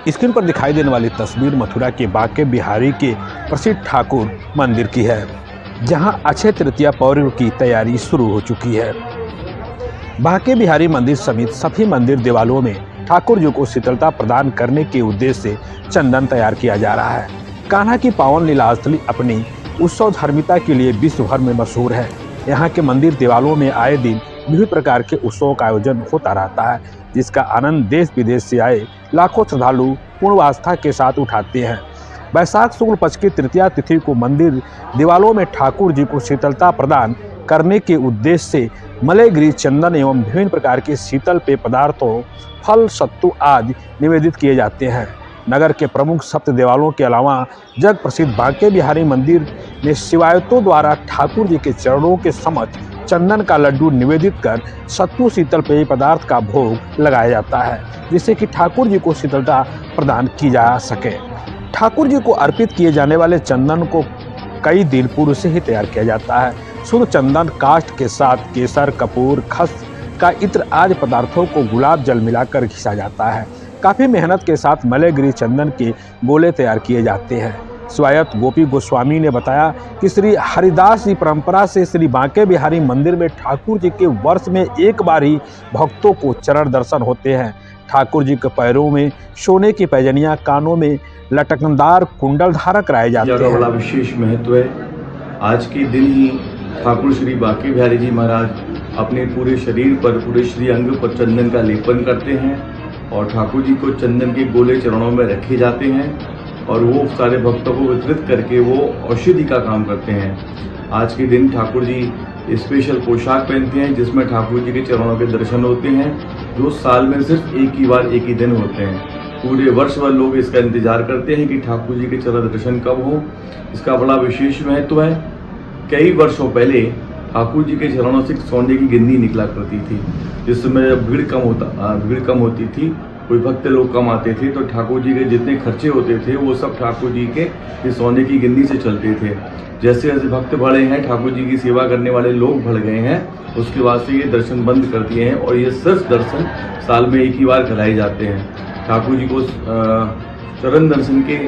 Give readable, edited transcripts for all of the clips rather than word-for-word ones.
Screen पर दिखाई देने वाली तस्वीर मथुरा के बांके बिहारी के प्रसिद्ध ठाकुर मंदिर की है, जहां अक्षय तृतीया पर्व की तैयारी शुरू हो चुकी है। बांके बिहारी मंदिर समेत सभी मंदिर देवालयों में ठाकुर जी को शीतलता प्रदान करने के उद्देश्य से चंदन तैयार किया जा रहा है। कान्हा की पावन लीलास्थली अपनी उत्सव धर्मिता के लिए विश्व भर में मशहूर है। यहाँ के मंदिर देवालयों में आए दिन विभिन्न प्रकार के उत्सवों का आयोजन होता रहता है, जिसका आनंद देश विदेश से आए लाखों श्रद्धालु पूर्ण आस्था के साथ उठाते हैं। वैशाख शुक्ल पक्ष की तृतीया तिथि को मंदिर देवालयों में ठाकुर जी को शीतलता प्रदान करने के उद्देश्य से मलयगिरी चंदन एवं विभिन्न प्रकार के शीतल पेय पदार्थों, फल, सत्तू आदि निवेदित किए जाते हैं। नगर के प्रमुख सप्त देवालयों के अलावा जग प्रसिद्ध बांके बिहारी मंदिर में शिवायतों द्वारा ठाकुर जी के चरणों के समक्ष चंदन का लड्डू निवेदित कर सत्तू शीतल पेय पदार्थ का भोग लगाया जाता है, जिससे कि ठाकुर जी को शीतलता प्रदान की जा सके। ठाकुर जी को अर्पित किए जाने वाले चंदन को कई दिन पूर्व से ही तैयार किया जाता है। शुद्ध चंदन काष्ठ के साथ केसर, कपूर, खस का इत्र आदि पदार्थों को गुलाब जल मिलाकर घिसा जाता है। काफ़ी मेहनत के साथ मलयगिरी चंदन के गोले तैयार किए जाते हैं। स्वायत्त गोपी गोस्वामी ने बताया कि श्री हरिदास जी परंपरा से श्री बांके बिहारी मंदिर में ठाकुर जी के वर्ष में एक बार ही भक्तों को चरण दर्शन होते हैं। ठाकुर जी के पैरों में सोने की पैजनियां, कानों में लटकनदार कुंडल धारण कराए जाते हैं। बड़ा विशेष महत्व है। आज के दिन ही ठाकुर श्री बांके बिहारी जी महाराज अपने पूरे शरीर पर, पूरे श्री अंग पर चंदन का लेपन करते हैं और ठाकुर जी को चंदन के गोले चरणों में रखे जाते हैं और वो सारे भक्तों को वितरित करके वो औषधि का काम करते हैं। आज के दिन ठाकुर जी स्पेशल पोशाक पहनते हैं, जिसमें ठाकुर जी के चरणों के दर्शन होते हैं, जो साल में सिर्फ एक ही बार, एक ही दिन होते हैं। पूरे वर्ष भर लोग इसका इंतजार करते हैं कि ठाकुर जी के चरण दर्शन कब हो। इसका बड़ा विशेष महत्व है। कई वर्षों पहले ठाकुर जी के चरणों से सोने की गिन्नी निकला करती थी, जिसमें भीड़ कम होती थी, कोई भक्त लोग कम आते थे, तो ठाकुर जी के जितने खर्चे होते थे वो सब ठाकुर जी के सोने की गिन्नी से चलते थे। जैसे जैसे भक्त बढ़े हैं, ठाकुर जी की सेवा करने वाले लोग बढ़ गए हैं, उसके बाद से ये दर्शन बंद कर दिए हैं और ये सिर्फ दर्शन साल में एक ही बार कराए जाते हैं। ठाकुर जी को चरण दर्शन के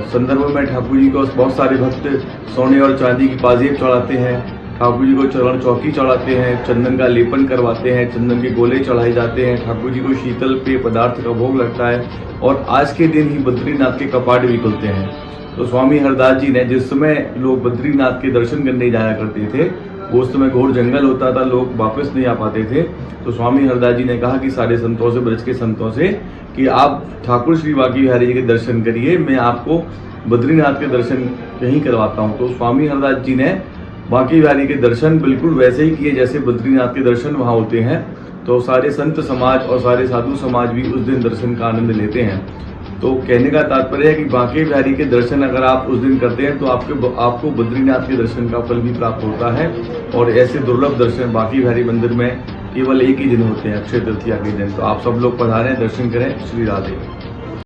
संदर्भ में ठाकुर जी को बहुत सारे भक्त सोने और चांदी की पाजेब चढ़ाते हैं, ठाकुर जी को चरण चौकी चढ़ाते हैं, चंदन का लेपन करवाते हैं, चंदन के गोले चढ़ाए जाते हैं, ठाकुर जी को शीतल पेय पदार्थ का भोग लगता है और आज के दिन ही बद्रीनाथ के कपाट भी खुलते हैं। तो स्वामी हरदास जी ने, जिस समय लोग बद्रीनाथ के दर्शन करने जाया करते थे, वो उस समय घोर जंगल होता था, लोग वापस नहीं आ पाते थे, तो स्वामी हरदास जी ने कहा कि सारे संतों से, ब्रज के संतों से, कि आप ठाकुर श्री बांके बिहारी जी के दर्शन करिए, मैं आपको बद्रीनाथ के दर्शन कहीं करवाता हूँ। तो स्वामी हरदास जी ने बांके बिहारी के दर्शन बिल्कुल वैसे ही किए जैसे बद्रीनाथ के दर्शन वहाँ होते हैं। तो सारे संत समाज और सारे साधु समाज भी उस दिन दर्शन का आनंद लेते हैं। तो कहने का तात्पर्य है कि बांके बिहारी के दर्शन अगर आप उस दिन करते हैं तो आपको बद्रीनाथ के दर्शन का फल भी प्राप्त होता है। और ऐसे दुर्लभ दर्शन बांके बिहारी मंदिर में केवल एक ही दिन होते हैं, अक्षय तृतीया के दिन। तो आप सब लोग पधारें, दर्शन करें। श्री राधे।